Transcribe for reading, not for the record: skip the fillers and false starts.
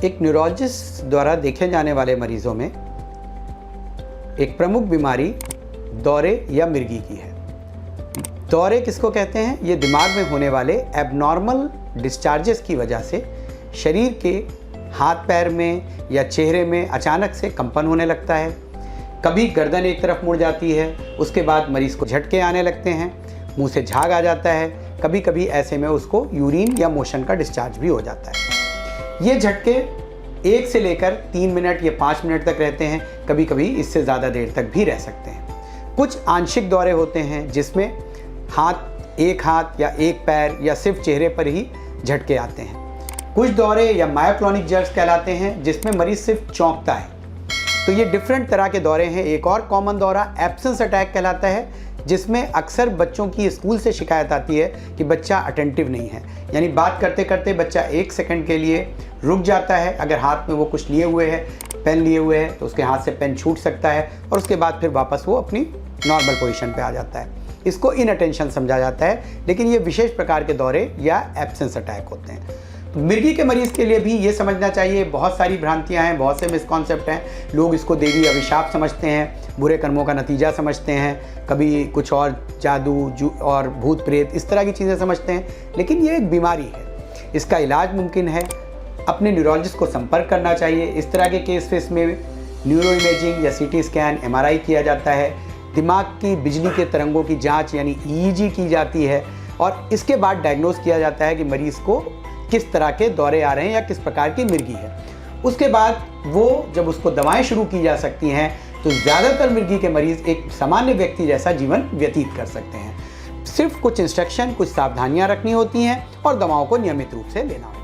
एक न्यूरोलॉजिस्ट द्वारा देखे जाने वाले मरीजों में एक प्रमुख बीमारी दौरे या मिर्गी की है। दौरे किसको कहते हैं? ये दिमाग में होने वाले एबनॉर्मल डिस्चार्जेस की वजह से शरीर के हाथ पैर में या चेहरे में अचानक से कंपन होने लगता है। कभी गर्दन एक तरफ मुड़ जाती है, उसके बाद मरीज़ को झटके आने लगते हैं, मुंह से झाग आ जाता है, कभी कभी ऐसे में उसको यूरिन या मोशन का डिस्चार्ज भी हो जाता है। ये झटके 1 से लेकर 3 मिनट या 5 मिनट तक रहते हैं, कभी कभी इससे ज़्यादा देर तक भी रह सकते हैं। कुछ आंशिक दौरे होते हैं जिसमें एक हाथ या एक पैर या सिर्फ चेहरे पर ही झटके आते हैं। कुछ दौरे या मायोक्लोनिक जर्क्स कहलाते हैं जिसमें मरीज सिर्फ चौंकता है। तो ये डिफरेंट तरह के दौरे हैं। एक और कॉमन दौरा एब्सेंस अटैक कहलाता है, जिसमें अक्सर बच्चों की स्कूल से शिकायत आती है कि बच्चा अटेंटिव नहीं है, यानी बात करते करते बच्चा 1 सेकंड के लिए रुक जाता है। अगर हाथ में वो कुछ लिए हुए है, पेन लिए हुए है, तो उसके हाथ से पेन छूट सकता है और उसके बाद फिर वापस वो अपनी नॉर्मल पोजीशन पे आ जाता है। इसको इनअटेंशन समझा जाता है, लेकिन ये विशेष प्रकार के दौरे या एब्सेंस अटैक होते हैं। तो मिर्गी के मरीज़ के लिए भी ये समझना चाहिए, बहुत सारी भ्रांतियां हैं, बहुत से मिसकॉन्सेप्ट हैं। लोग इसको देवी अभिशाप समझते हैं, बुरे कर्मों का नतीजा समझते हैं, कभी कुछ और जादू और भूत प्रेत इस तरह की चीज़ें समझते हैं, लेकिन ये एक बीमारी है। इसका इलाज मुमकिन है। अपने न्यूरोलॉजिस्ट को संपर्क करना चाहिए। इस तरह के केस में न्यूरो इमेजिंग या CT स्कैन, MRI किया जाता है। दिमाग की बिजली के तरंगों की जाँच यानी EEG की जाती है और इसके बाद डायग्नोज किया जाता है कि मरीज़ को किस तरह के दौरे आ रहे हैं या किस प्रकार की मिर्गी है। उसके बाद वो जब उसको दवाएं शुरू की जा सकती हैं तो ज़्यादातर मिर्गी के मरीज़ एक सामान्य व्यक्ति जैसा जीवन व्यतीत कर सकते हैं। सिर्फ कुछ इंस्ट्रक्शन, कुछ सावधानियां रखनी होती हैं और दवाओं को नियमित रूप से लेना होता है।